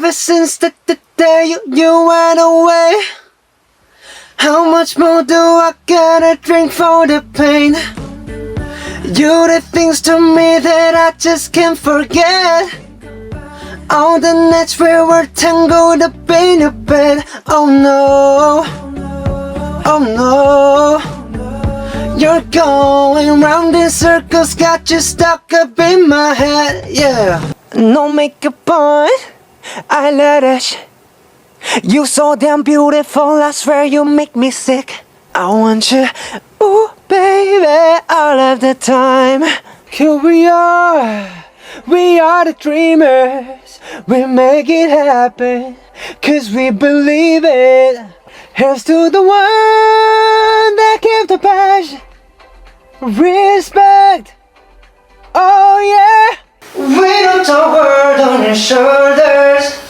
Ever since the day you went away, how much more do I gotta drink for the pain? You did things to me that I just can't forget. All the nights we were tangled up in your bed. Oh no, oh no. You're going round in circles, got you stuck up in my head, yeah. No makeup on, eyelash. You so damn beautiful, I swear you make me sick. I want you, ooh baby, all of the time. Here we are the dreamers. We make it happen, cause we believe it. Here's to the one that gave the passion, respect, oh yeah. Weight of the world on your shoulders,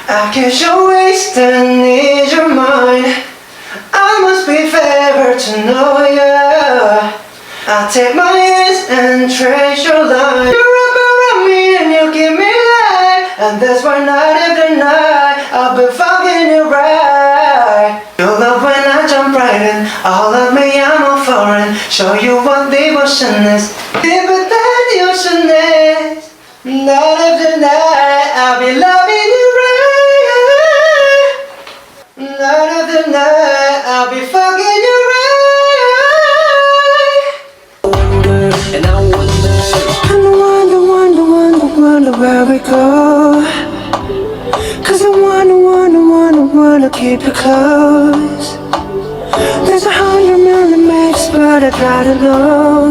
I kiss your waist and need your mind. I must be favored to know ya. I take my hands and trace your line. You wrap around me and you give me life, and that's why night after night I'll be fucking you right. You love when I jump right in, all of me I'm all foreign. Show you what devotion is, deeper than the ocean is. Night after night I'll be loving you right. Night after night I'll be fucking you right. And I wonder where we go. Cause I wanna keep you close. There's 100 million mates, but I gotta know